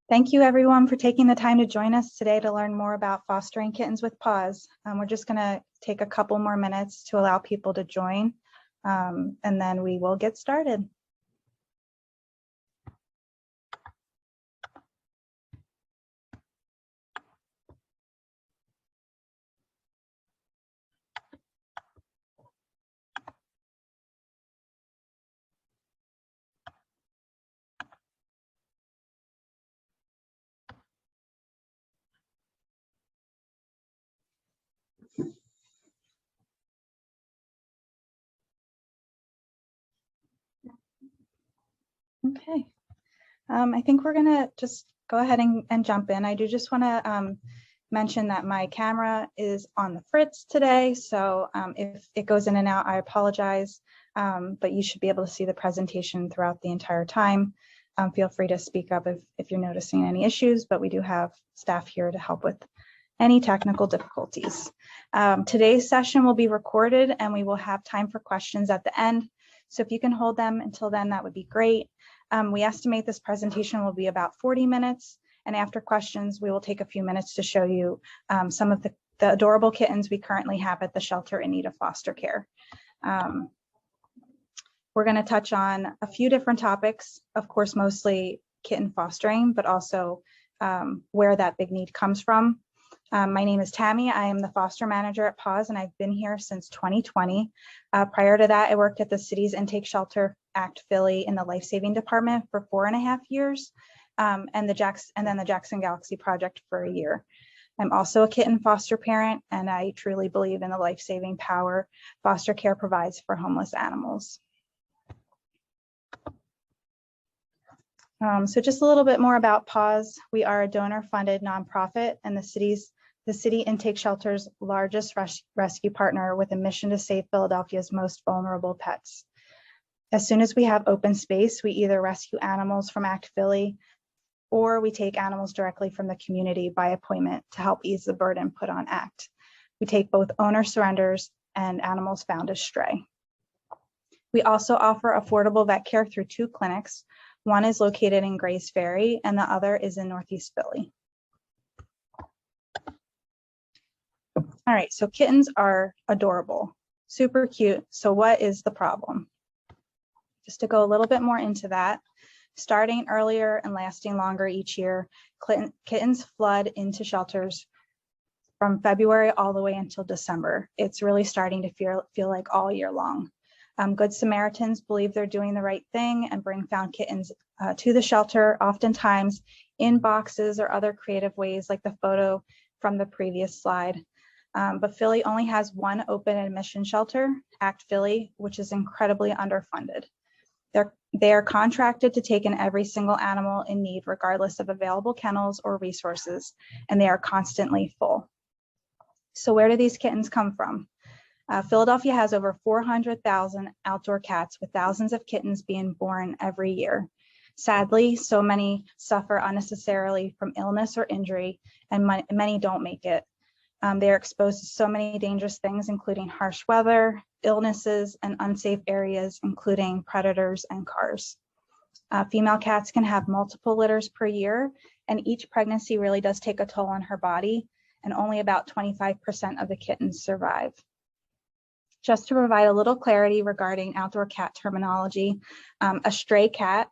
Thank you everyone for taking the time to join us today to learn more about fostering kittens with PAWS. We're just going to take a couple more minutes to allow people to join, and then we will get started. Okay, I think we're gonna just go ahead and jump in. I do just want to mention that my camera is on the fritz today, so if it goes in and out, I apologize, but you should be able to see the presentation throughout the entire time. Feel free to speak up if you're noticing any issues, but we do have staff here to help with any technical difficulties. Today's session will be recorded and we will have time for questions at the end. So if you can hold them until then, that would be great. We estimate this presentation will be about 40 minutes, and after questions, we will take a few minutes to show you some of the adorable kittens we currently have at the shelter in need of foster care. We're going to touch on a few different topics, of course, mostly kitten fostering, but also where that big need comes from. My name is Tammy. I am the foster manager at PAWS, and I've been here since 2020. Prior to that, I worked at the city's intake shelter, Act Philly, in the life-saving department for 4.5 years, and then the Jackson Galaxy Project for a year. I'm also a kitten foster parent, and I truly believe in the life-saving power foster care provides for homeless animals. So just a little bit more about PAWS. We are a donor-funded nonprofit and the city intake shelter's largest rescue partner with a mission to save Philadelphia's most vulnerable pets. As soon as we have open space, we either rescue animals from Act Philly or we take animals directly from the community by appointment to help ease the burden put on Act. We take both owner surrenders and animals found as stray. We also offer affordable vet care through 2 clinics. One is located in Grays Ferry and the other is in Northeast Philly. All right, so kittens are adorable, super cute. So what is the problem? Just to go a little bit more into that, starting earlier and lasting longer each year, kittens flood into shelters from February all the way until December. It's really starting to feel like all year long. Good Samaritans believe they're doing the right thing and bring found kittens to the shelter, oftentimes in boxes or other creative ways like the photo from the previous slide. But Philly only has one open admission shelter, Act Philly, which is incredibly underfunded. They are contracted to take in every single animal in need, regardless of available kennels or resources, and they are constantly full. So where do these kittens come from? Philadelphia has over 400,000 outdoor cats, with thousands of kittens being born every year. Sadly, so many suffer unnecessarily from illness or injury, and many don't make it. They are exposed to so many dangerous things, including harsh weather, illnesses, and unsafe areas, including predators and cars. Female cats can have multiple litters per year, and each pregnancy really does take a toll on her body, and only about 25% of the kittens survive. Just to provide a little clarity regarding outdoor cat terminology, a stray cat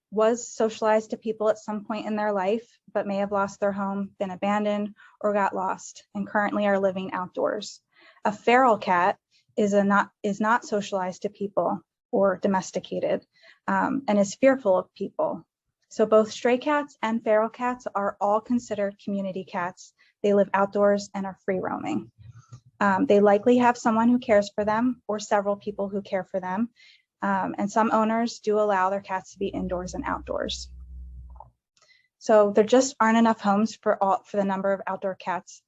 was socialized to people at some point in their life, but may have lost their home, been abandoned, or got lost, and currently are living outdoors. A feral cat is not socialized to people or domesticated, and is fearful of people. So both stray cats and feral cats are all considered community cats. They live outdoors and are free roaming. They likely have someone who cares for them or several people who care for them. And some owners do allow their cats to be indoors and outdoors. So there just aren't enough homes for the number of outdoor cats,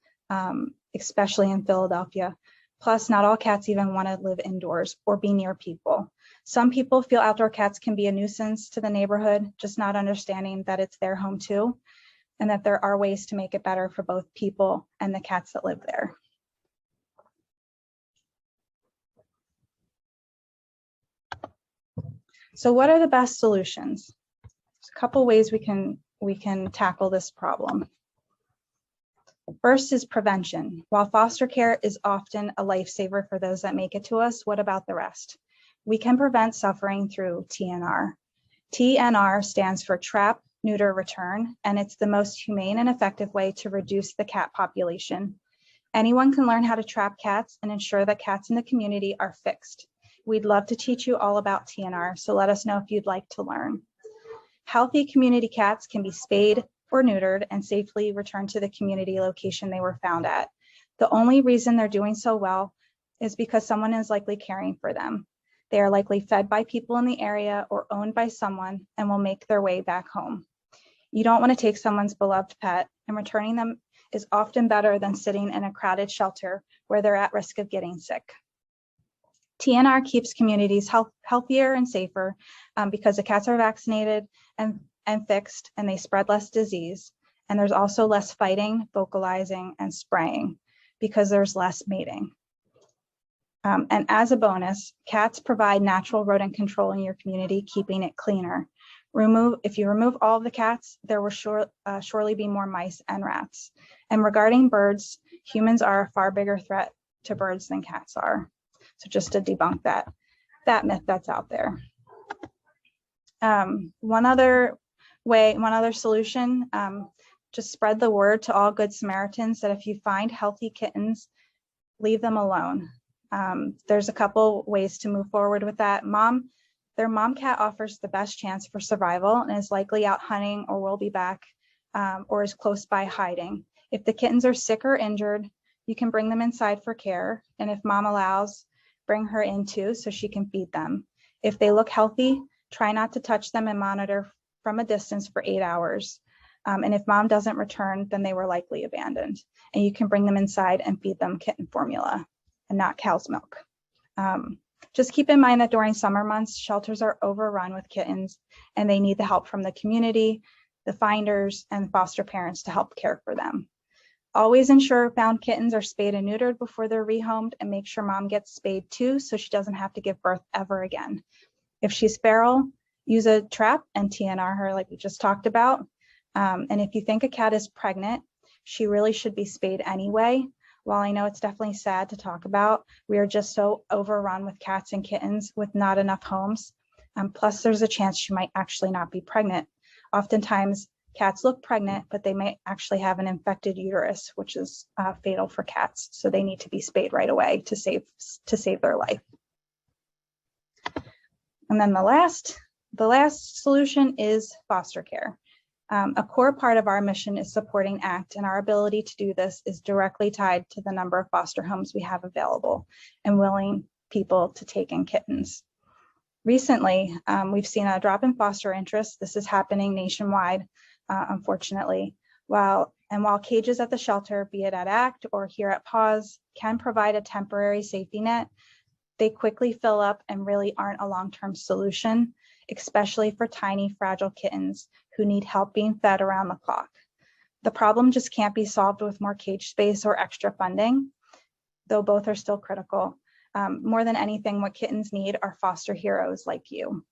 especially in Philadelphia. Plus, not all cats even want to live indoors or be near people. Some people feel outdoor cats can be a nuisance to the neighborhood, just not understanding that it's their home too, and that there are ways to make it better for both people and the cats that live there. So what are the best solutions? There's a couple ways we can we can tackle this problem. First is prevention. While foster care is often a lifesaver for those that make it to us, what about the rest? We can prevent suffering through TNR. TNR stands for Trap, Neuter, Return, and it's the most humane and effective way to reduce the cat population. Anyone can learn how to trap cats and ensure that cats in the community are fixed. We'd love to teach you all about TNR, so let us know if you'd like to learn. Healthy community cats can be spayed or neutered and safely returned to the community location they were found at. The only reason they're doing so well is because someone is likely caring for them. They are likely fed by people in the area or owned by someone and will make their way back home. You don't want to take someone's beloved pet, and returning them is often better than sitting in a crowded shelter where they're at risk of getting sick. TNR keeps communities healthier and safer because the cats are vaccinated and fixed, and they spread less disease. And there's also less fighting, vocalizing, and spraying because there's less mating. And as a bonus, cats provide natural rodent control in your community, keeping it cleaner. If you remove all of the cats, there will surely be more mice and rats. And regarding birds, humans are a far bigger threat to birds than cats are. So just to debunk that myth that's out there. One other solution, just spread the word to all good Samaritans that if you find healthy kittens, leave them alone. There's a couple ways to move forward with that. Their mom cat offers the best chance for survival and is likely out hunting or will be back or is close by hiding. If the kittens are sick or injured, you can bring them inside for care. And if mom allows, bring her in too so she can feed them. If they look healthy, try not to touch them and monitor from a distance for 8 hours. And if mom doesn't return, then they were likely abandoned. And you can bring them inside and feed them kitten formula and not cow's milk. Just keep in mind that during summer months, shelters are overrun with kittens and they need the help from the community, the finders, and foster parents to help care for them. Always ensure found kittens are spayed and neutered before they're rehomed, and make sure mom gets spayed too so she doesn't have to give birth ever again. If she's feral, use a trap and TNR her like we just talked about. And if you think a cat is pregnant, she really should be spayed anyway. While I know it's definitely sad to talk about, we are just so overrun with cats and kittens with not enough homes. Plus, there's a chance she might actually not be pregnant. Oftentimes, cats look pregnant, but they may actually have an infected uterus, which is fatal for cats. So they need to be spayed right away to save their life. And then the last solution is foster care. A core part of our mission is supporting ACT, and our ability to do this is directly tied to the number of foster homes we have available and willing people to take in kittens. Recently, we've seen a drop in foster interest. This is happening nationwide, unfortunately. While cages at the shelter, be it at ACT or here at PAWS, can provide a temporary safety net, they quickly fill up and really aren't a long-term solution, especially for tiny, fragile kittens who need help being fed around the clock. The problem just can't be solved with more cage space or extra funding, though both are still critical. More than anything, what kittens need are foster heroes like you.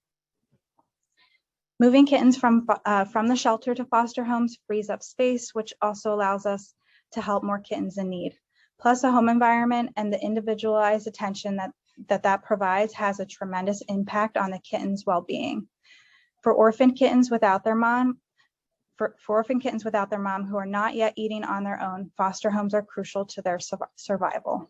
Moving kittens from the shelter to foster homes frees up space, which also allows us to help more kittens in need. Plus, a home environment and the individualized attention that provides has a tremendous impact on the kitten's well-being. For orphan kittens without their mom who are not yet eating on their own, foster homes are crucial to their survival.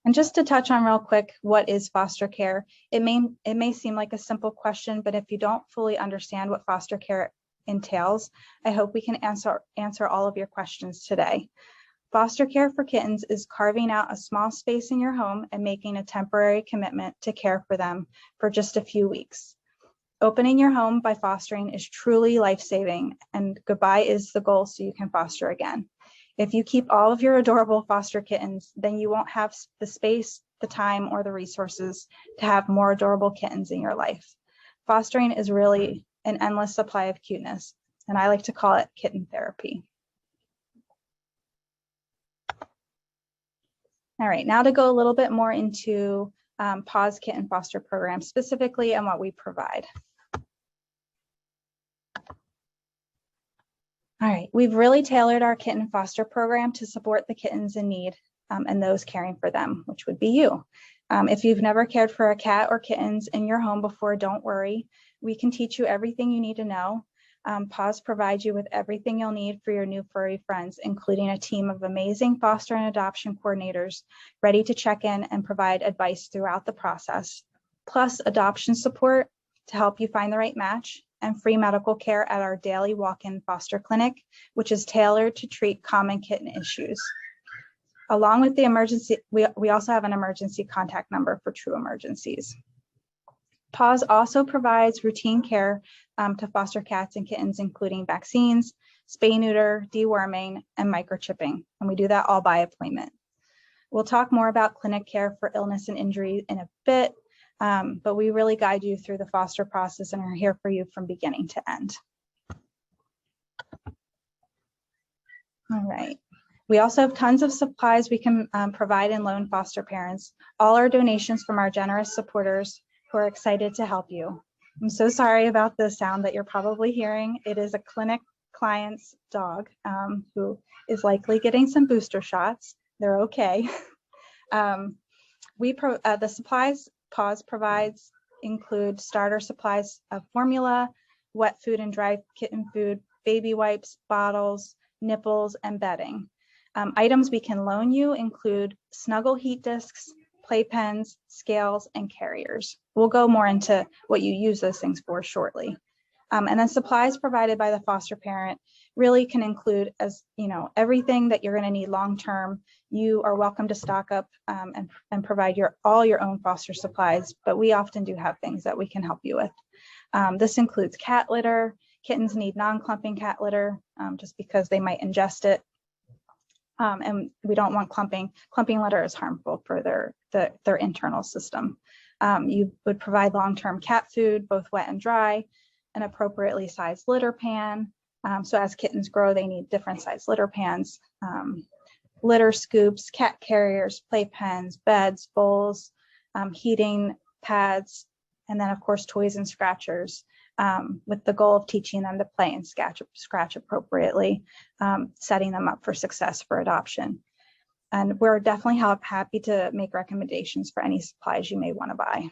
And just to touch on real quick, what is foster care? It may seem like a simple question, but if you don't fully understand what foster care entails, I hope we can answer all of your questions today. Foster care for kittens is carving out a small space in your home and making a temporary commitment to care for them for just a few weeks. Opening your home by fostering is truly life-saving, and goodbye is the goal so you can foster again. If you keep all of your adorable foster kittens, then you won't have the space, the time, or the resources to have more adorable kittens in your life. Fostering is really an endless supply of cuteness, and I like to call it kitten therapy. All right, now to go a little bit more into PAWS Kitten Foster Program specifically and what we provide. All right, we've really tailored our kitten foster program to support the kittens in need and those caring for them, which would be you. If you've never cared for a cat or kittens in your home before, don't worry. We can teach you everything you need to know. PAWS provides you with everything you'll need for your new furry friends, including a team of amazing foster and adoption coordinators ready to check in and provide advice throughout the process, plus adoption support to help you find the right match, and free medical care at our daily walk-in foster clinic, which is tailored to treat common kitten issues. Along with the emergency, we also have an emergency contact number for true emergencies. PAWS also provides routine care to foster cats and kittens, including vaccines, spay, neuter, deworming, and microchipping. And we do that all by appointment. We'll talk more about clinic care for illness and injury in a bit, but we really guide you through the foster process and are here for you from beginning to end. All right. We also have tons of supplies we can provide and loan foster parents. All our donations from our generous supporters who are excited to help you. I'm so sorry about the sound that you're probably hearing. It is a clinic client's dog who is likely getting some booster shots. They're okay. The supplies PAWS provides include starter supplies of formula, wet food and dry kitten food, baby wipes, bottles, nipples, and bedding. Items we can loan you include snuggle heat discs, playpens, scales, and carriers. We'll go more into what you use those things for shortly. And then supplies provided by the foster parent really can include, as you know, everything that you're going to need long-term. You are welcome to stock up and provide all your own foster supplies, but we often do have things that we can help you with. This includes cat litter. Kittens need non-clumping cat litter just because they might ingest it. And we don't want clumping. Clumping litter is harmful for their internal system. You would provide long-term cat food, both wet and dry, an appropriately sized litter pan. So as kittens grow, they need different sized litter pans, litter scoops, cat carriers, playpens, beds, bowls, heating pads, and then of course toys and scratchers, with the goal of teaching them to play and scratch appropriately, setting them up for success for adoption. And we're definitely happy to make recommendations for any supplies you may want to buy.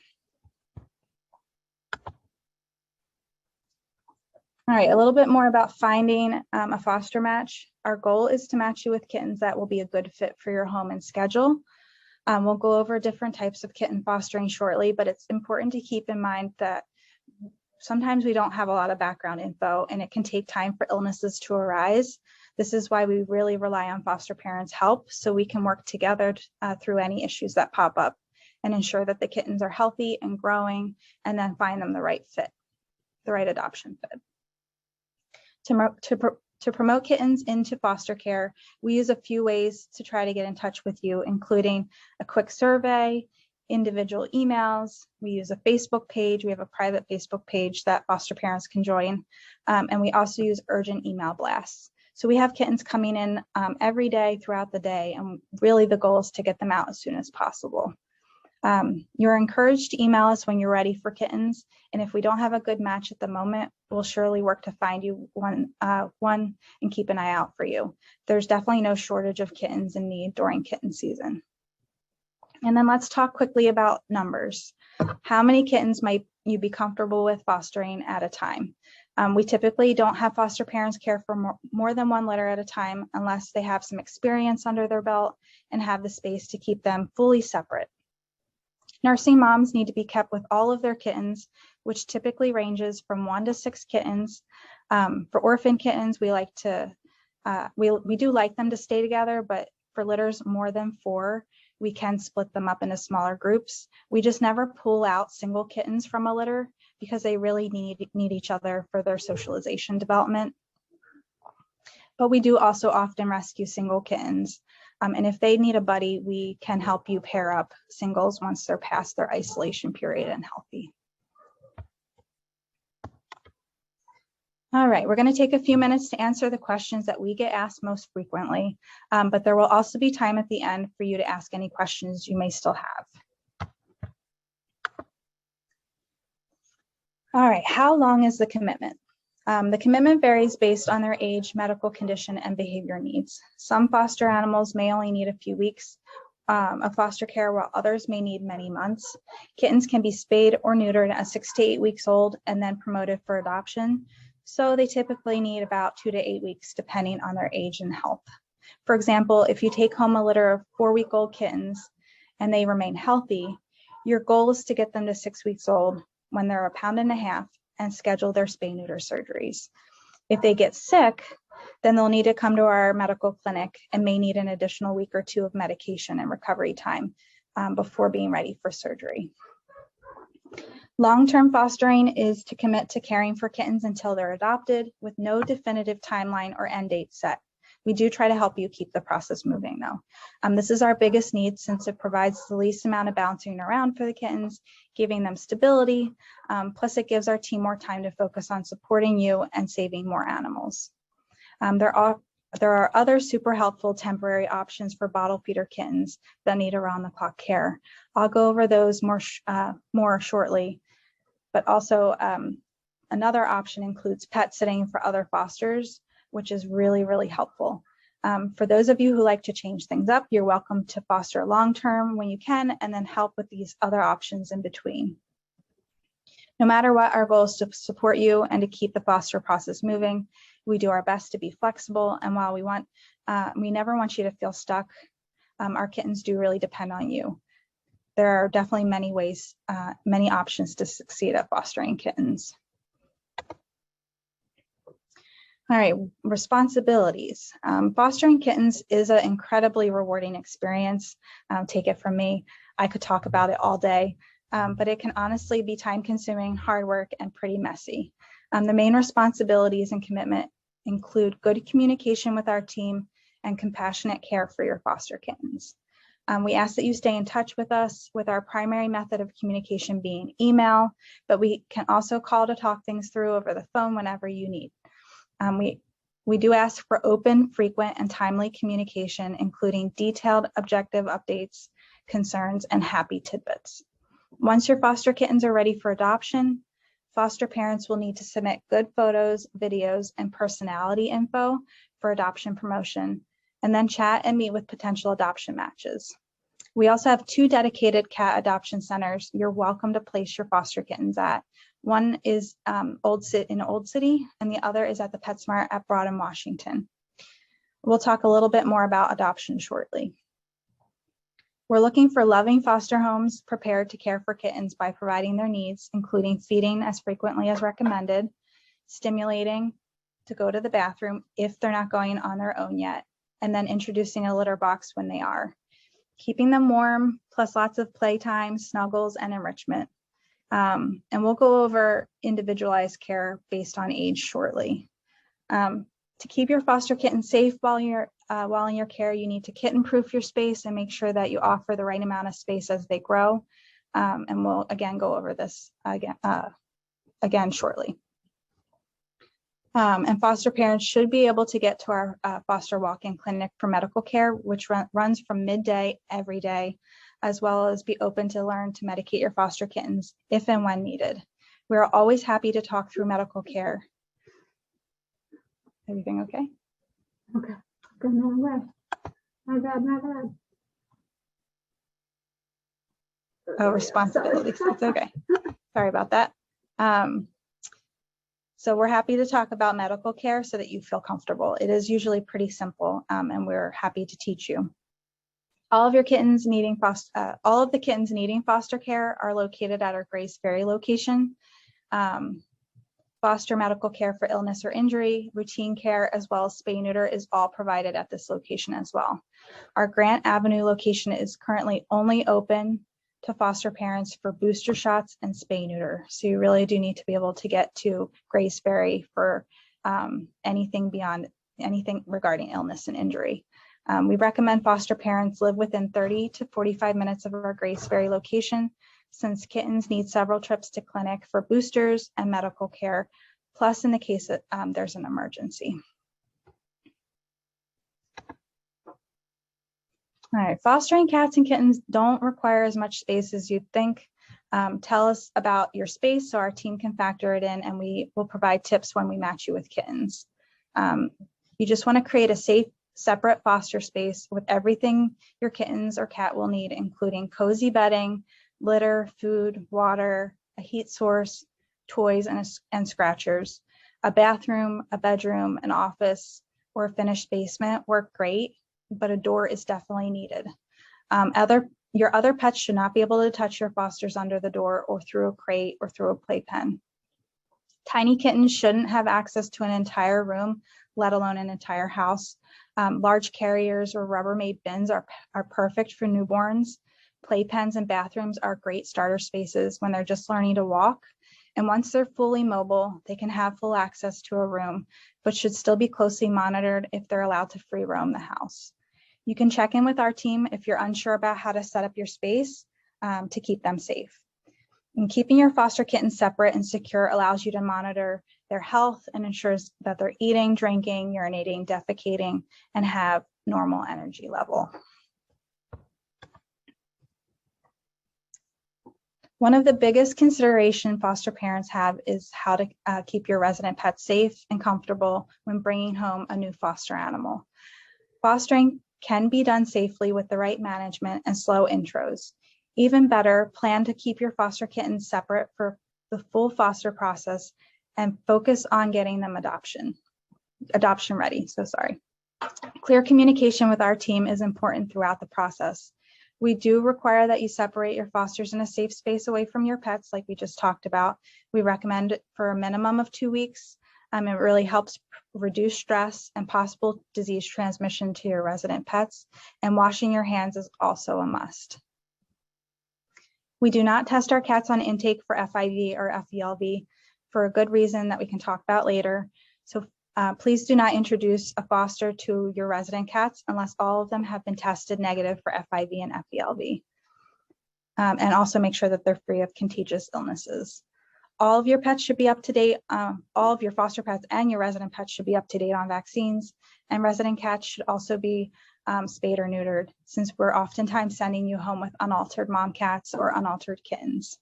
All right, a little bit more about finding a foster match. Our goal is to match you with kittens that will be a good fit for your home and schedule. We'll go over different types of kitten fostering shortly, but it's important to keep in mind that sometimes we don't have a lot of background info and it can take time for illnesses to arise. This is why we really rely on foster parents' help so we can work together through any issues that pop up and ensure that the kittens are healthy and growing, and then find them the right fit, the right adoption fit. To promote kittens into foster care, we use a few ways to try to get in touch with you, including a quick survey, individual emails. We use a Facebook page. We have a private Facebook page that foster parents can join. And we also use urgent email blasts. So we have kittens coming in every day throughout the day, and really the goal is to get them out as soon as possible. You're encouraged to email us when you're ready for kittens, and if we don't have a good match at the moment, we'll surely work to find you one and keep an eye out for you. There's definitely no shortage of kittens in need during kitten season. And then let's talk quickly about numbers. How many kittens might you be comfortable with fostering at a time? We typically don't have foster parents care for more than one litter at a time unless they have some experience under their belt and have the space to keep them fully separate. Nursing moms need to be kept with all of their kittens, which typically ranges from 1 to 6 kittens. For orphan kittens, we do like them to stay together, but for litters more than 4, we can split them up into smaller groups. We just never pull out single kittens from a litter because they really need each other for their socialization development. But we do also often rescue single kittens. And if they need a buddy, we can help you pair up singles once they're past their isolation period and healthy. All right, we're going to take a few minutes to answer the questions that we get asked most frequently, but there will also be time at the end for you to ask any questions you may still have. All right, how long is the commitment? The commitment varies based on their age, medical condition, and behavior needs. Some foster animals may only need a few weeks of foster care, while others may need many months. Kittens can be spayed or neutered at 6 to 8 weeks old and then promoted for adoption. So they typically need about 2 to 8 weeks, depending on their age and health. For example, if you take home a litter of 4-week-old kittens and they remain healthy, your goal is to get them to 6 weeks old when they're 1.5 pounds and schedule their spay-neuter surgeries. If they get sick, then they'll need to come to our medical clinic and may need an additional week or 2 of medication and recovery time before being ready for surgery. Long-term fostering is to commit to caring for kittens until they're adopted with no definitive timeline or end date set. We do try to help you keep the process moving though. This is our biggest need since it provides the least amount of bouncing around for the kittens, giving them stability, plus it gives our team more time to focus on supporting you and saving more animals. There are other super helpful temporary options for bottle feeder kittens that need around-the-clock care. I'll go over those more shortly, but also another option includes pet sitting for other fosters, which is really, really helpful. For those of you who like to change things up, you're welcome to foster long-term when you can, and then help with these other options in between. No matter what, our goal is to support you and to keep the foster process moving. We do our best to be flexible, and while we never want you to feel stuck, our kittens do really depend on you. There are definitely many ways, many options to succeed at fostering kittens. All right, responsibilities. Fostering kittens is an incredibly rewarding experience. Take it from me, I could talk about it all day, but it can honestly be time-consuming, hard work, and pretty messy. The main responsibilities and commitment include good communication with our team and compassionate care for your foster kittens. We ask that you stay in touch with us, with our primary method of communication being email, but we can also call to talk things through over the phone whenever you need. We do ask for open, frequent, and timely communication, including detailed, objective updates, concerns, and happy tidbits. Once your foster kittens are ready for adoption, foster parents will need to submit good photos, videos, and personality info for adoption promotion, and then chat and meet with potential adoption matches. We also have 2 dedicated cat adoption centers you're welcome to place your foster kittens at. One is in Old City, and the other is at the PetSmart at Broad and Washington. We'll talk a little bit more about adoption shortly. We're looking for loving foster homes prepared to care for kittens by providing their needs, including feeding as frequently as recommended, stimulating to go to the bathroom if they're not going on their own yet, and then introducing a litter box when they are. Keeping them warm, plus lots of playtime, snuggles, and enrichment. And we'll go over individualized care based on age shortly. To keep your foster kitten safe while in your care, you need to kitten-proof your space and make sure that you offer the right amount of space as they grow. And we'll again go over this again shortly. And foster parents should be able to get to our foster walk-in clinic for medical care, which runs from midday every day, as well as be open to learn to medicate your foster kittens if and when needed. We are always happy to talk through medical care. Everything okay? Okay. Good, no way. My bad, my bad. Oh, responsibilities. It's okay. Sorry about that. So we're happy to talk about medical care so that you feel comfortable. It is usually pretty simple, and we're happy to teach you. All of the kittens needing foster care are located at our Grace Ferry location. Foster medical care for illness or injury, routine care, as well as spay neuter is all provided at this location as well. Our Grant Avenue location is currently only open to foster parents for booster shots and spay neuter. So you really do need to be able to get to Grace Ferry for anything regarding illness and injury. We recommend foster parents live within 30 to 45 minutes of our Grace Ferry location, since kittens need several trips to clinic for boosters and medical care, plus in the case that there's an emergency. All right, fostering cats and kittens don't require as much space as you'd think. Tell us about your space so our team can factor it in, and we will provide tips when we match you with kittens. You just want to create a safe, separate foster space with everything your kittens or cat will need, including cozy bedding, litter, food, water, a heat source, toys, and scratchers. A bathroom, a bedroom, an office, or a finished basement work great, but a door is definitely needed. Your other pets should not be able to touch your fosters under the door or through a crate or through a playpen. Tiny kittens shouldn't have access to an entire room, let alone an entire house. Large carriers or Rubbermaid bins are perfect for newborns. Playpens and bathrooms are great starter spaces when they're just learning to walk. And once they're fully mobile, they can have full access to a room, but should still be closely monitored if they're allowed to free roam the house. You can check in with our team if you're unsure about how to set up your space to keep them safe. And keeping your foster kittens separate and secure allows you to monitor their health and ensures that they're eating, drinking, urinating, defecating, and have normal energy level. One of the biggest considerations foster parents have is how to keep your resident pets safe and comfortable when bringing home a new foster animal. Fostering can be done safely with the right management and slow intros. Even better, plan to keep your foster kittens separate for the full foster process and focus on getting them adoption ready. Clear communication with our team is important throughout the process. We do require that you separate your fosters in a safe space away from your pets, like we just talked about. We recommend it for a minimum of 2 weeks. It really helps reduce stress and possible disease transmission to your resident pets, and washing your hands is also a must. We do not test our cats on intake for FIV or FELV for a good reason that we can talk about later. So please do not introduce a foster to your resident cats unless all of them have been tested negative for FIV and FELV. And also make sure that they're free of contagious illnesses. All of your pets should be up to date. All of your foster pets and your resident pets should be up to date on vaccines, and resident cats should also be spayed or neutered, since we're oftentimes sending you home with unaltered mom cats or unaltered kittens.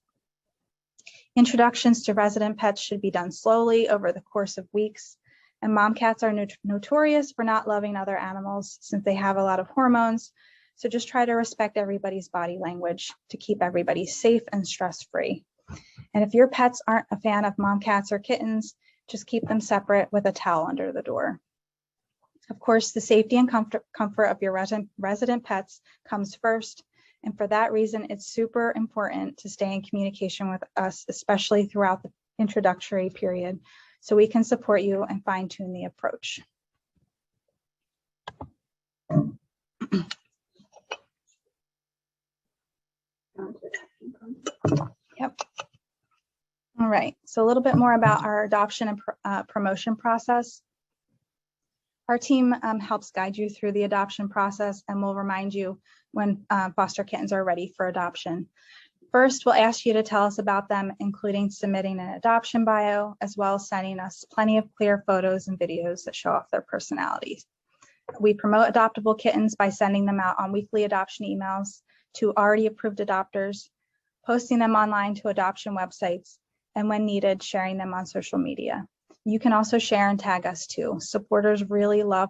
Introductions to resident pets should be done slowly over the course of weeks, and mom cats are notorious for not loving other animals since they have a lot of hormones. So just try to respect everybody's body language to keep everybody safe and stress-free. And if your pets aren't a fan of mom cats or kittens, just keep them separate with a towel under the door. Of course, the safety and comfort of your resident pets comes first. And for that reason, it's super important to stay in communication with us, especially throughout the introductory period, so we can support you and fine-tune the approach. Yep. All right, so a little bit more about our adoption and promotion process. Our team helps guide you through the adoption process, and will remind you when foster kittens are ready for adoption. First, we'll ask you to tell us about them, including submitting an adoption bio, as well as sending us plenty of clear photos and videos that show off their personalities. We promote adoptable kittens by sending them out on weekly adoption emails to already approved adopters, posting them online to adoption websites, and when needed, sharing them on social media. You can also share and tag us too. Supporters really love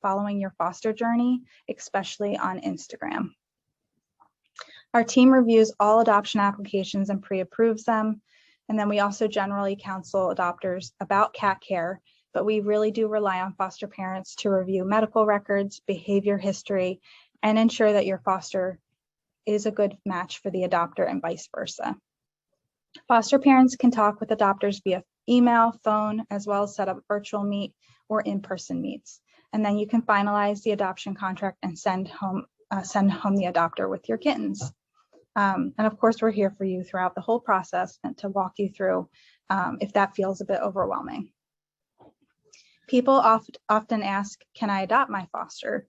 following your foster journey, especially on Instagram. Our team reviews all adoption applications and pre-approves them. And then we also generally counsel adopters about cat care, but we really do rely on foster parents to review medical records, behavior history, and ensure that your foster is a good match for the adopter and vice versa. Foster parents can talk with adopters via email, phone, as well as set up virtual meet or in-person meets. And then you can finalize the adoption contract and send home the adopter with your kittens. And of course, we're here for you throughout the whole process and to walk you through if that feels a bit overwhelming. People often ask, can I adopt my foster?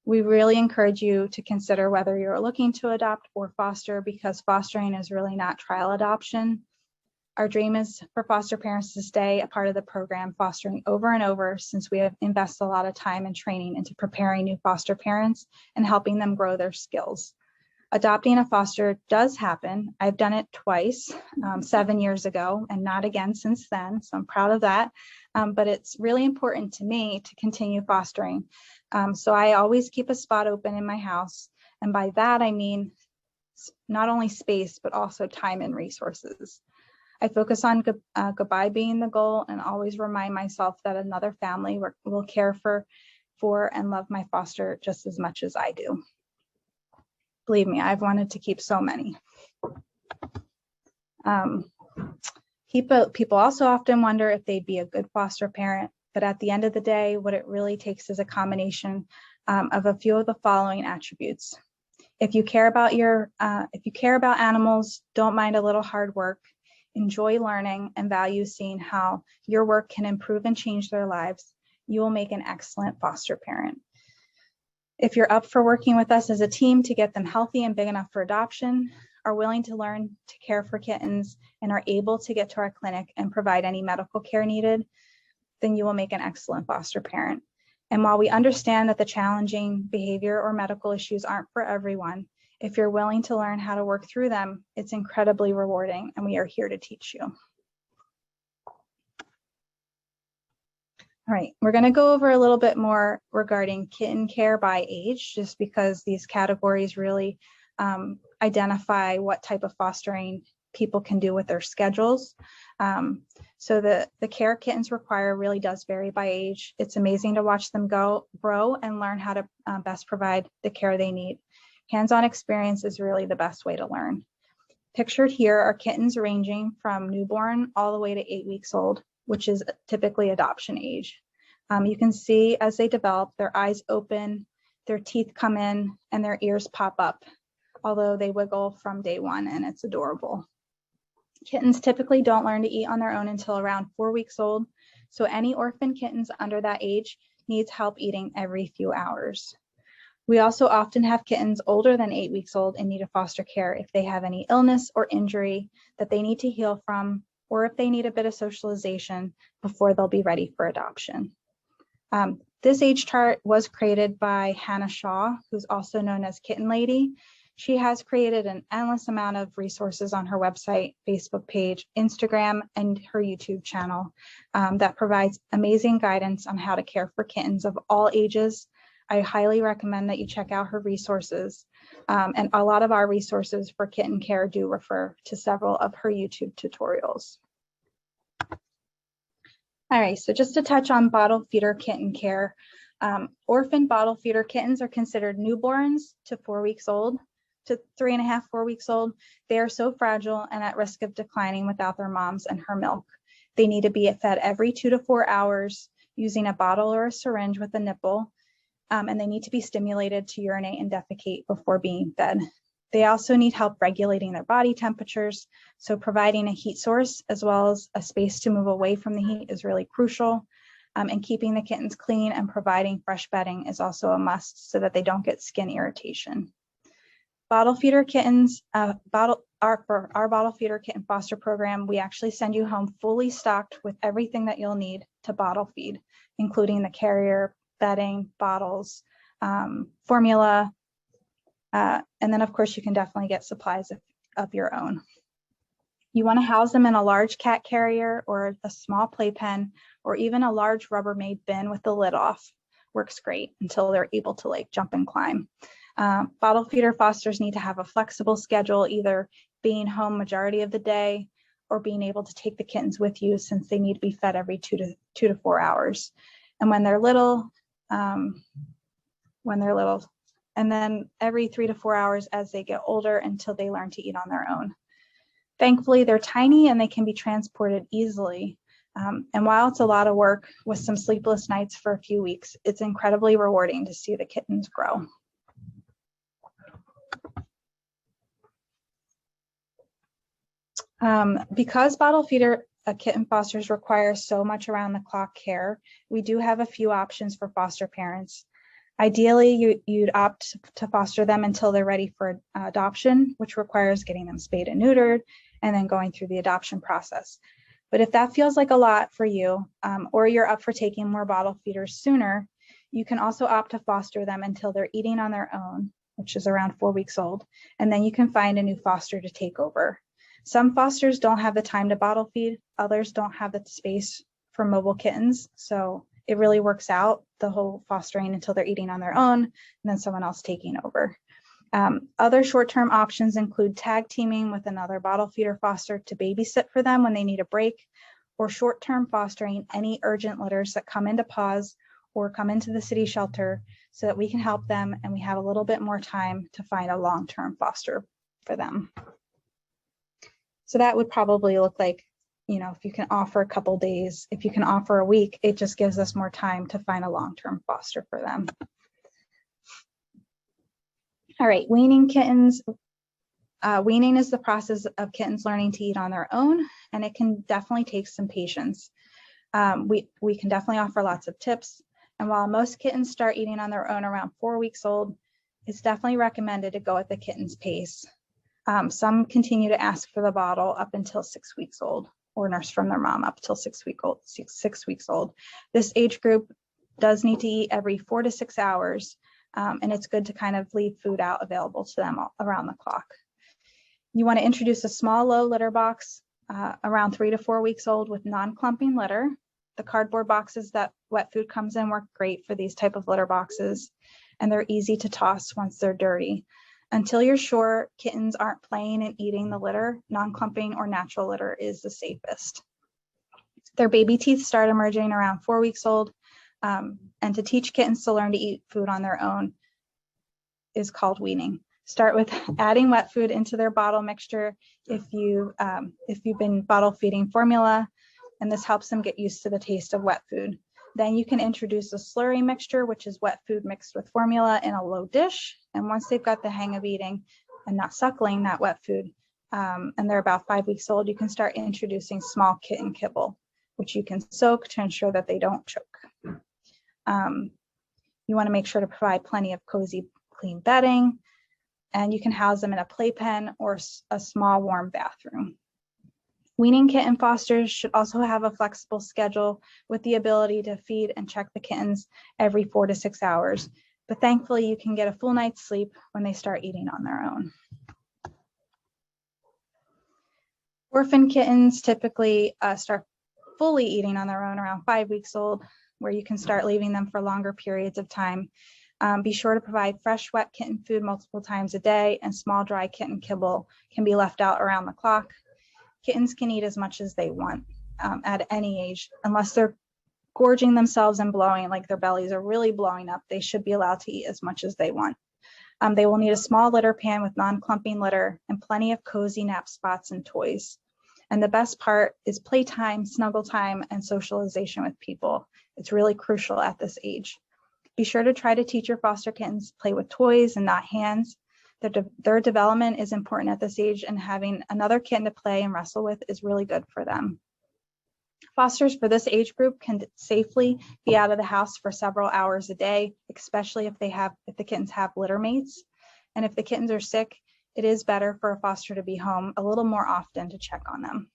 We really encourage you to consider whether you're looking to adopt or foster, because fostering is really not trial adoption. Our dream is for foster parents to stay a part of the program, fostering over and over, since we have invested a lot of time and training into preparing new foster parents and helping them grow their skills. Adopting a foster does happen. I've done it twice, 7 years ago, and not again since then. So I'm proud of that. But it's really important to me to continue fostering. So I always keep a spot open in my house. And by that, I mean not only space, but also time and resources. I focus on goodbye being the goal, and always remind myself that another family will care for and love my foster just as much as I do. Believe me, I've wanted to keep so many. People also often wonder if they'd be a good foster parent, but at the end of the day, what it really takes is a combination of a few of the following attributes. If you care about animals, don't mind a little hard work, enjoy learning, and value seeing how your work can improve and change their lives, you will make an excellent foster parent. If you're up for working with us as a team to get them healthy and big enough for adoption, are willing to learn to care for kittens, and are able to get to our clinic and provide any medical care needed, then you will make an excellent foster parent. And while we understand that the challenging behavior or medical issues aren't for everyone, if you're willing to learn how to work through them, it's incredibly rewarding, and we are here to teach you. All right, we're going to go over a little bit more regarding kitten care by age, just because these categories really identify what type of fostering people can do with their schedules. So the care kittens require really does vary by age. It's amazing to watch them grow and learn how to best provide the care they need. Hands-on experience is really the best way to learn. Pictured here are kittens ranging from newborn all the way to 8 weeks old, which is typically adoption age. You can see as they develop, their eyes open, their teeth come in, and their ears pop up, although they wiggle from day one, and it's adorable. Kittens typically don't learn to eat on their own until around 4 weeks old, so any orphan kittens under that age needs help eating every few hours. We also often have kittens older than 8 weeks old in need of foster care if they have any illness or injury that they need to heal from, or if they need a bit of socialization before they'll be ready for adoption. This age chart was created by Hannah Shaw, who's also known as Kitten Lady. She has created an endless amount of resources on her website, Facebook page, Instagram, and her YouTube channel that provides amazing guidance on how to care for kittens of all ages. I highly recommend that you check out her resources. And a lot of our resources for kitten care do refer to several of her YouTube tutorials. All right, so just to touch on bottle feeder kitten care. Orphan bottle feeder kittens are considered newborns to 4 weeks old, to 3.5, 4 weeks old. They are so fragile and at risk of declining without their moms and her milk. They need to be fed every 2 to 4 hours using a bottle or a syringe with a nipple, and they need to be stimulated to urinate and defecate before being fed. They also need help regulating their body temperatures, so providing a heat source as well as a space to move away from the heat is really crucial. And keeping the kittens clean and providing fresh bedding is also a must so that they don't get skin irritation. Bottle feeder kittens, for our bottle feeder kitten foster program, we actually send you home fully stocked with everything that you'll need to bottle feed, including the carrier, bedding, bottles, formula, and then of course you can definitely get supplies of your own. You want to house them in a large cat carrier or a small playpen, or even a large Rubbermaid bin with the lid off. Works great until they're able to like jump and climb. Bottle feeder fosters need to have a flexible schedule, either being home majority of the day or being able to take the kittens with you, since they need to be fed every 2 to 4 hours. And when they're little, and then every 3 to 4 hours as they get older until they learn to eat on their own. Thankfully, they're tiny and they can be transported easily. And while it's a lot of work with some sleepless nights for a few weeks, it's incredibly rewarding to see the kittens grow. Because bottle feeder kitten fosters require so much around the clock care, we do have a few options for foster parents. Ideally, you'd opt to foster them until they're ready for adoption, which requires getting them spayed and neutered and then going through the adoption process. But if that feels like a lot for you, or you're up for taking more bottle feeders sooner, you can also opt to foster them until they're eating on their own, which is around 4 weeks old, and then you can find a new foster to take over. Some fosters don't have the time to bottle feed, others don't have the space for mobile kittens, so it really works out, the whole fostering until they're eating on their own, and then someone else taking over. Other short-term options include tag teaming with another bottle feeder foster to babysit for them when they need a break, or short-term fostering any urgent litters that come into PAWS or come into the city shelter so that we can help them and we have a little bit more time to find a long-term foster for them. So that would probably look like, you know, if you can offer a couple days, if you can offer a week, it just gives us more time to find a long-term foster for them. All right, weaning kittens. Weaning is the process of kittens learning to eat on their own, and it can definitely take some patience. We can definitely offer lots of tips. And while most kittens start eating on their own around 4 weeks old, it's definitely recommended to go at the kitten's pace. Some continue to ask for the bottle up until 6 weeks old, or nurse from their mom up till 6 weeks old. This age group does need to eat every 4 to 6 hours, and it's good to kind of leave food out available to them around the clock. You want to introduce a small low litter box around 3 to 4 weeks old with non-clumping litter. The cardboard boxes that wet food comes in work great for these type of litter boxes, and they're easy to toss once they're dirty. Until you're sure kittens aren't playing and eating the litter, non-clumping or natural litter is the safest. Their baby teeth start emerging around 4 weeks old, and to teach kittens to learn to eat food on their own is called weaning. Start with adding wet food into their bottle mixture if you've been bottle feeding formula, and this helps them get used to the taste of wet food. Then you can introduce a slurry mixture, which is wet food mixed with formula in a low dish. And once they've got the hang of eating and not suckling that wet food, and they're about 5 weeks old, you can start introducing small kitten kibble, which you can soak to ensure that they don't choke. You want to make sure to provide plenty of cozy, clean bedding, and you can house them in a playpen or a small warm bathroom. Weaning kitten fosters should also have a flexible schedule with the ability to feed and check the kittens every 4 to 6 hours. But thankfully, you can get a full night's sleep when they start eating on their own. Orphan kittens typically start fully eating on their own around 5 weeks old, where you can start leaving them for longer periods of time. Be sure to provide fresh, wet kitten food multiple times a day, and small dry kitten kibble can be left out around the clock. Kittens can eat as much as they want at any age, unless they're gorging themselves and blowing, like their bellies are really blowing up. They should be allowed to eat as much as they want. They will need a small litter pan with non-clumping litter and plenty of cozy nap spots and toys. And the best part is playtime, snuggle time, and socialization with people. It's really crucial at this age. Be sure to try to teach your foster kittens to play with toys and not hands. Their development is important at this age, and having another kitten to play and wrestle with is really good for them. Fosters for this age group can safely be out of the house for several hours a day, especially if the kittens have litter mates. And if the kittens are sick, it is better for a foster to be home a little more often to check on them.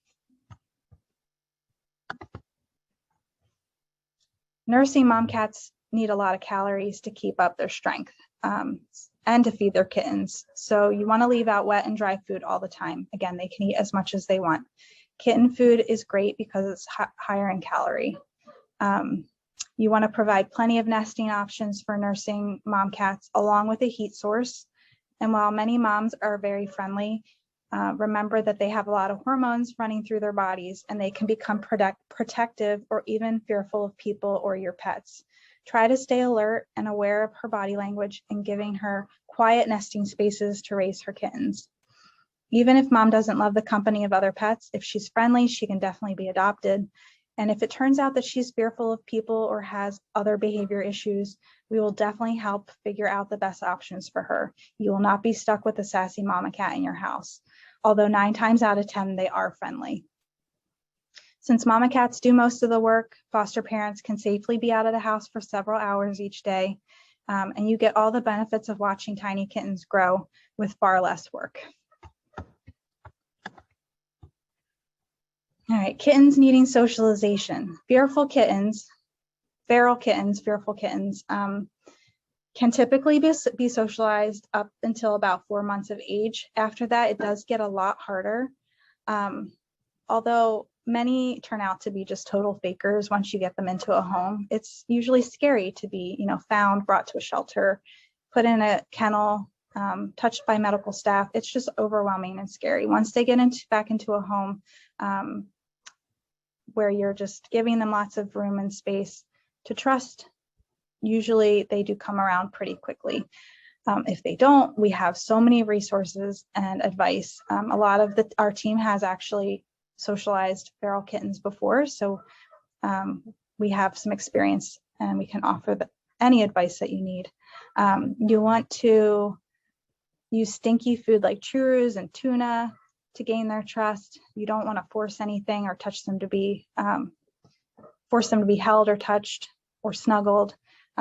Nursing mom cats need a lot of calories to keep up their strength and to feed their kittens. So you want to leave out wet and dry food all the time. Again, they can eat as much as they want. Kitten food is great because it's higher in calorie. You want to provide plenty of nesting options for nursing mom cats along with a heat source. And while many moms are very friendly, remember that they have a lot of hormones running through their bodies, and they can become protective or even fearful of people or your pets. Try to stay alert and aware of her body language and giving her quiet nesting spaces to raise her kittens. Even if mom doesn't love the company of other pets, if she's friendly, she can definitely be adopted. And if it turns out that she's fearful of people or has other behavior issues, we will definitely help figure out the best options for her. You will not be stuck with a sassy mama cat in your house, although 9 times out of 10, they are friendly. Since mama cats do most of the work, foster parents can safely be out of the house for several hours each day, and you get all the benefits of watching tiny kittens grow with far less work. All right, kittens needing socialization. Feral kittens can typically be socialized up until about 4 months of age. After that, it does get a lot harder. Although many turn out to be just total fakers once you get them into a home. It's usually scary to be, found, brought to a shelter, put in a kennel, touched by medical staff. It's just overwhelming and scary. Once they get back into a home where you're just giving them lots of room and space to trust, usually they do come around pretty quickly. If they don't, we have so many resources and advice. A lot of our team has actually socialized feral kittens before, so we have some experience and we can offer any advice that you need. You want to use stinky food like churros and tuna to gain their trust. You don't want to force anything or force them to be held or touched or snuggled.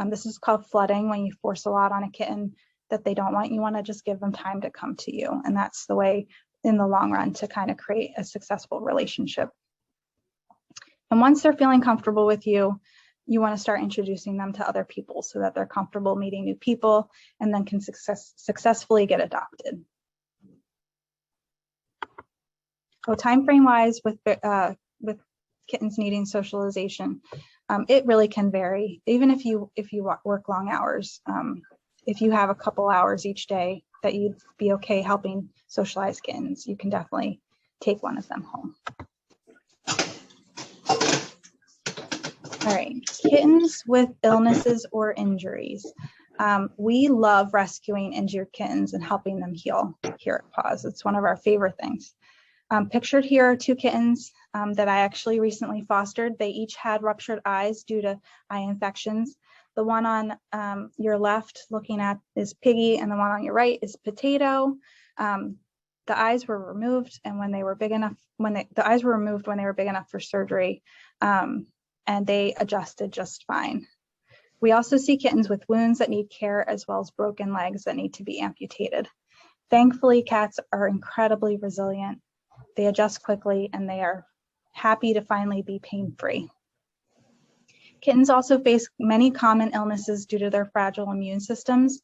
This is called flooding, when you force a lot on a kitten that they don't want. You want to just give them time to come to you, and that's the way in the long run to kind of create a successful relationship. And once they're feeling comfortable with you, you want to start introducing them to other people so that they're comfortable meeting new people and then can successfully get adopted. So Timeframe wise with kittens needing socialization, it really can vary. Even if you work long hours, if you have a couple hours each day that you'd be okay helping socialize kittens, you can definitely take one of them home. All right, kittens with illnesses or injuries. We love rescuing injured kittens and helping them heal here at PAWS. It's one of our favorite things. Pictured here are 2 kittens that I actually recently fostered. They each had ruptured eyes due to eye infections. The one on your left looking at is Piggy, and the one on your right is Potato. The eyes were removed, and when they were big enough, the eyes were removed when they were big enough for surgery, and they adjusted just fine. We also see kittens with wounds that need care, as well as broken legs that need to be amputated. Thankfully, cats are incredibly resilient. They adjust quickly, and they are happy to finally be pain-free. Kittens also face many common illnesses due to their fragile immune systems.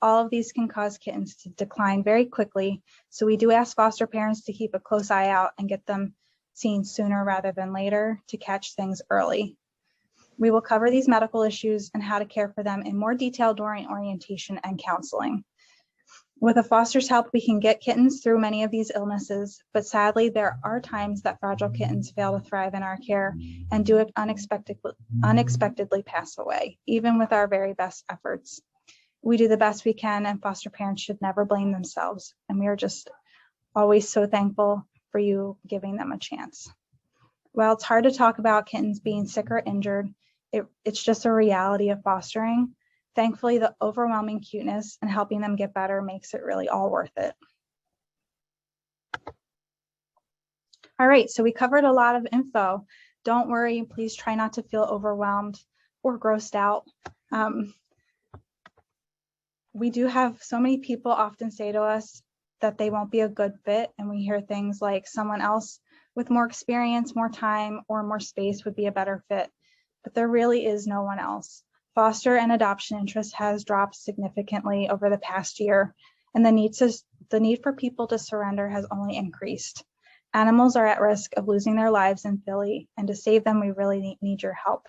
All of these can cause kittens to decline very quickly, so we do ask foster parents to keep a close eye out and get them seen sooner rather than later to catch things early. We will cover these medical issues and how to care for them in more detail during orientation and counseling. With a foster's help, we can get kittens through many of these illnesses, but sadly, there are times that fragile kittens fail to thrive in our care and do unexpectedly pass away, even with our very best efforts. We do the best we can, and foster parents should never blame themselves. And we are just always so thankful for you giving them a chance. While it's hard to talk about kittens being sick or injured, it's just a reality of fostering. Thankfully, the overwhelming cuteness and helping them get better makes it really all worth it. All right, so we covered a lot of info. Don't worry, please try not to feel overwhelmed or grossed out. We do have so many people often say to us that they won't be a good fit, and we hear things like someone else with more experience, more time, or more space would be a better fit, but there really is no one else. Foster and adoption interest has dropped significantly over the past year, and the need for people to surrender has only increased. Animals are at risk of losing their lives in Philly, and to save them, we really need your help.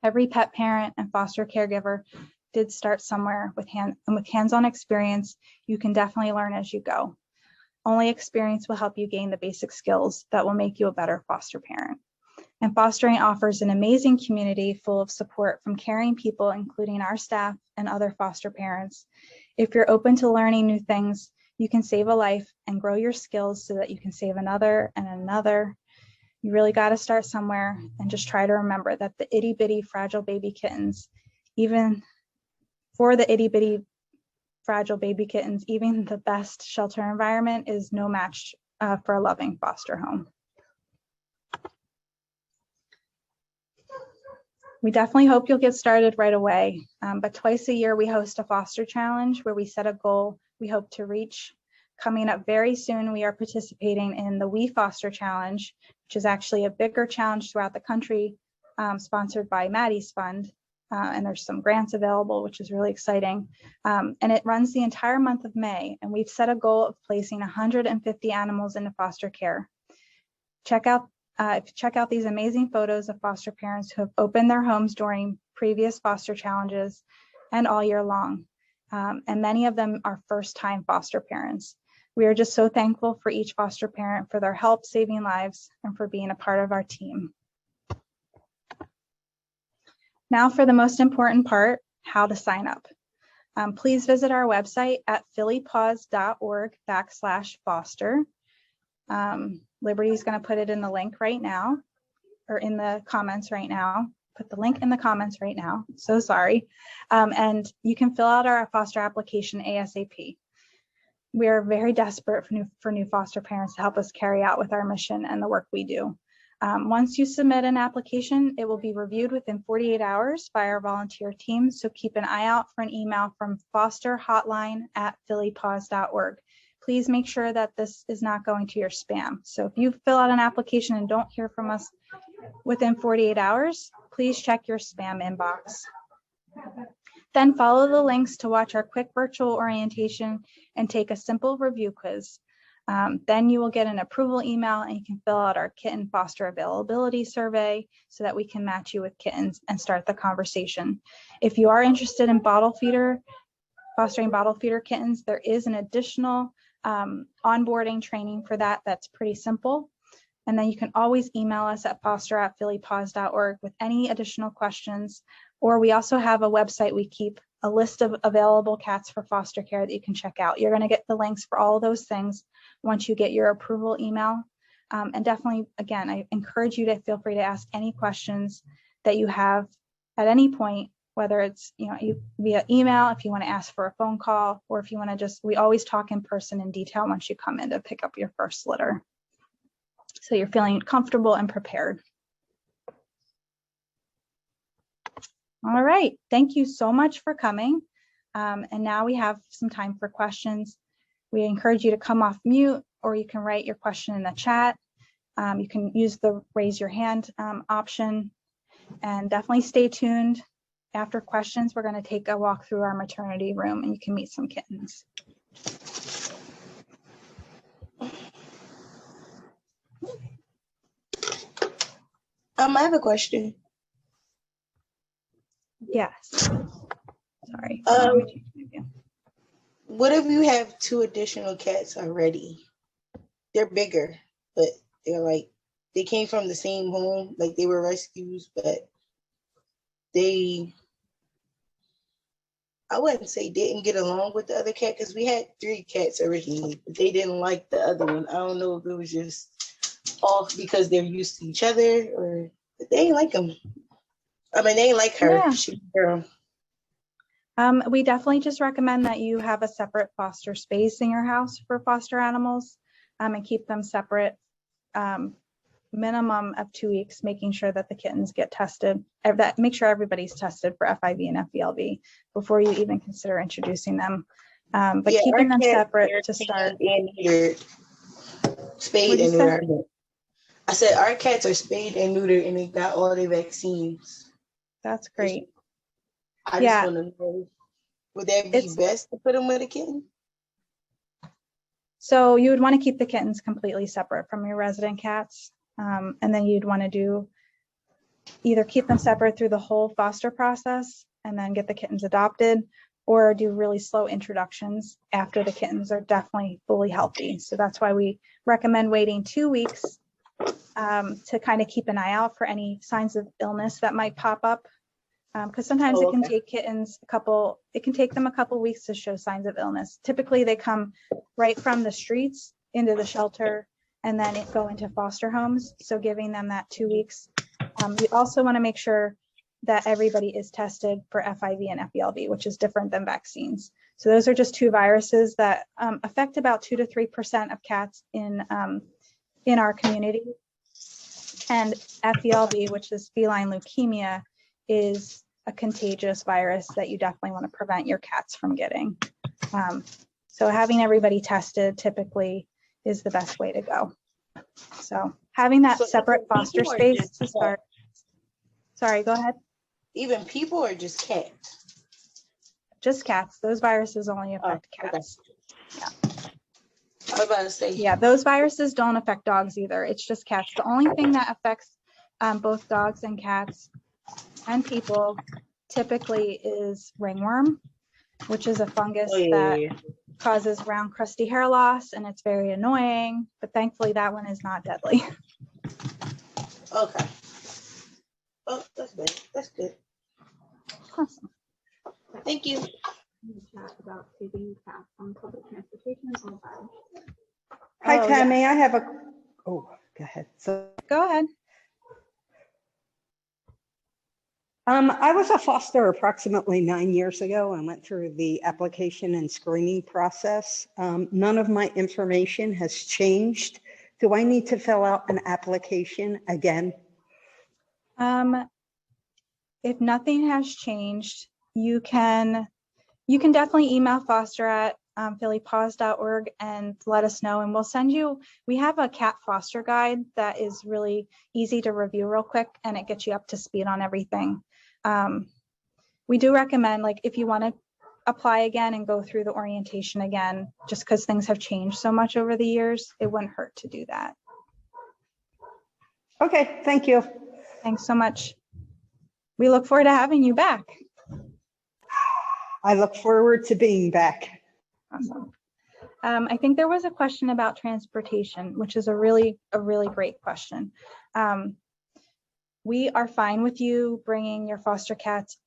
Every pet parent and foster caregiver did start somewhere with hands-on experience. You can definitely learn as you go. Only experience will help you gain the basic skills that will make you a better foster parent. And fostering offers an amazing community full of support from caring people, including our staff and other foster parents. If you're open to learning new things, you can save a life and grow your skills so that you can save another and another. You really got to start somewhere, and just try to remember that the itty bitty fragile baby kittens, even for the itty bitty fragile baby kittens, even the best shelter environment is no match for a loving foster home. We definitely hope you'll get started right away, but twice a year we host a foster challenge where we set a goal we hope to reach. Coming up very soon, we are participating in the We Foster Challenge, which is actually a bigger challenge throughout the country, sponsored by Maddie's Fund. and there's some grants available, which is really exciting. And it runs the entire month of May, and we've set a goal of placing 150 animals into foster care. Check out these amazing photos of foster parents who have opened their homes during previous foster challenges and all year long. And many of them are first-time foster parents. We are just so thankful for each foster parent for their help saving lives and for being a part of our team. Now for the most important part, how to sign up. Please visit our website at phillypaws.org/foster. Liberty's going to put it in the link right now, or in the comments right now. Put the link in the comments right now. So sorry. And you can fill out our foster application ASAP. We are very desperate for new foster parents to help us carry out with our mission and the work we do. Once you submit an application, it will be reviewed within 48 hours by our volunteer team. So keep an eye out for an email from fosterhotline@phillypaws.org. Please make sure that this is not going to your spam. So if you fill out an application and don't hear from us within 48 hours, please check your spam inbox. Then follow the links to watch our quick virtual orientation and take a simple review quiz. Then you will get an approval email and you can fill out our kitten foster availability survey so that we can match you with kittens and start the conversation. If you are interested in fostering bottle feeder kittens, there is an additional onboarding training for that. That's pretty simple. And then you can always email us at foster@phillypaws.org with any additional questions. Or we also have a website. We keep a list of available cats for foster care that you can check out. You're going to get the links for all of those things once you get your approval email. And definitely, again, I encourage you to feel free to ask any questions that you have at any point, whether it's via email, if you want to ask for a phone call, or if you want to we always talk in person in detail once you come in to pick up your first litter. So you're feeling comfortable and prepared. All right, thank you so much for coming. And now we have some time for questions. We encourage you to come off mute, or you can write your question in the chat. You can use the raise your hand option, and definitely stay tuned. After questions, we're going to take a walk through our maternity room and you can meet some kittens. I have a question. Yes. Sorry. What if you have 2 additional cats already? They're bigger, but they came from the same home, like they were rescues, but I wouldn't say didn't get along with the other cat, because we had 3 cats originally, but they didn't like the other one. I don't know if it was just off because they're used to each other, or but they ain't like them. I mean, they ain't like her. Yeah. She's a girl. We definitely just recommend that you have a separate foster space in your house for foster animals, and keep them separate, minimum of 2 weeks, making sure that the kittens get tested. Make sure everybody's tested for FIV and FELV before you even consider introducing them. But yeah, keeping them separate to start. Spayed and neutered. I said our cats are spayed and neutered, and they got all their vaccines. That's great. I just want to know, would that be best to put them with a kitten? So you would want to keep the kittens completely separate from your resident cats. And then you'd want to either keep them separate through the whole foster process and then get the kittens adopted, or do really slow introductions after the kittens are definitely fully healthy. So that's why we recommend waiting 2 weeks to kind of keep an eye out for any signs of illness that might pop up. Because sometimes it can take kittens it can take them a couple weeks to show signs of illness. Typically they come right from the streets into the shelter and then go into foster homes. So giving them that 2 weeks. We also want to make sure that everybody is tested for FIV and FELV, which is different than vaccines. So those are just 2 viruses that affect about 2 to 3% of cats in our community. And FELV, which is feline leukemia, is a contagious virus that you definitely want to prevent your cats from getting. So having everybody tested typically is the best way to go. So having that separate foster space to start. Sorry, go ahead. even people or just cats? Just cats. Those viruses only affect okay. cats. I was about to say. Yeah, those viruses don't affect dogs either. It's just cats. The only thing that affects both dogs and cats and people typically is ringworm, which is a fungus that causes round crusty hair loss, and it's very annoying, but thankfully that one is not deadly. Okay. Oh, that's good. That's good. Awesome. Thank you. Chat about taking cats on public transportation all the time. Hi, Oh, Tammy. I have go ahead. So, Go ahead. I was a foster approximately 9 years ago and went through the application and screening process. None of my information has changed. Do I need to fill out an application again? If nothing has changed, you can definitely email foster at phillypaws.org and let us know, and we'll send you, we have a cat foster guide that is really easy to review real quick, and it gets you up to speed on everything. We do recommend, like, if you want to apply again and go through the orientation again, just because things have changed so much over the years, it wouldn't hurt to do that. Okay, thank you. Thanks so much. We look forward to having you back. I look forward to being back. Awesome. I think there was a question about transportation, which is a really great question. We are fine with you bringing your foster cats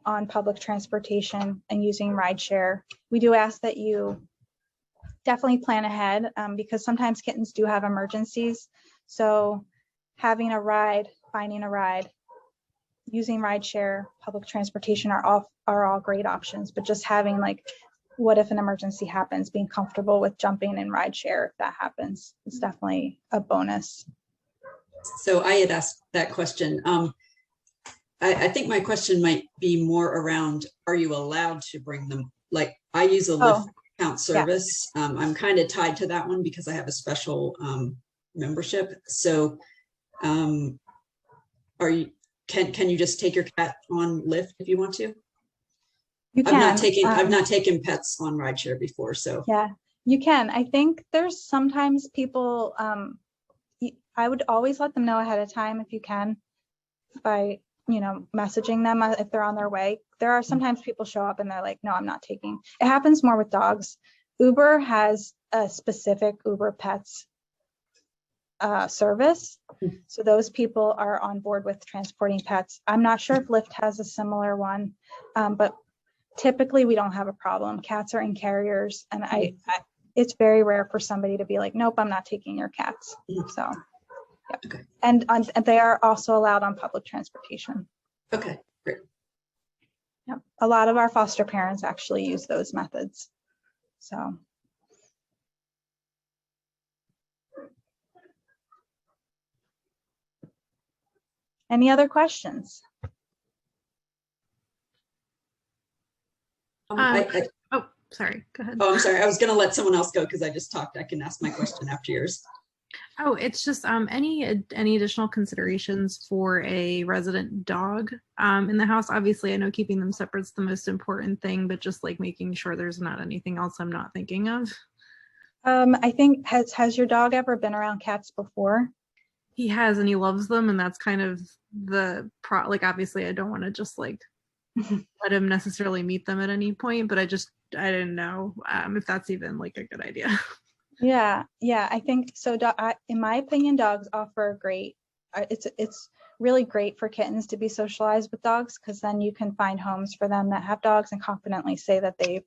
on public transportation and using rideshare. We do ask that you definitely plan ahead because sometimes kittens do have emergencies. So having a ride, finding a ride, using rideshare, public transportation are all great options, but just having, like, what if an emergency happens, being comfortable with jumping in rideshare if that happens is definitely a bonus. So I had asked that question. I think my question might be more around, are you allowed to bring them? Like, I use a Lyft account service. Yeah. I'm kind of tied to that one because I have a special membership. So can you just take your cat on Lyft if you want to? You can. I've not taken pets on rideshare before, so. Yeah, you can. I think there's sometimes people, I would always let them know ahead of time if you can, by, messaging them if they're on their way. There are sometimes people show up and they're like, no, I'm not taking. It happens more with dogs. Uber has a specific Uber Pets service. So those people are on board with transporting pets. I'm not sure if Lyft has a similar one, but typically we don't have a problem. Cats are in carriers, and it's very rare for somebody to be like, nope, I'm not taking your cats. So, yeah. Okay. And they are also allowed on public transportation. Okay, great. Yep. A lot of our foster parents actually use those methods. So. Any other questions? Oh, sorry. Go ahead. Oh, I'm sorry. I was going to let someone else go because I just talked. I can ask my question after yours. Oh, it's just any additional considerations for a resident dog in the house. Obviously, I know keeping them separate is the most important thing, but just like making sure there's not anything else I'm not thinking of. I think has your dog ever been around cats before? He has, and he loves them, and that's kind of the like, obviously I don't want to just like let him necessarily meet them at any point, but I didn't know if that's even like a good idea. Yeah, I think so. In my opinion, dogs offer great. It's really great for kittens to be socialized with dogs, because then you can find homes for them that have dogs and confidently say that they've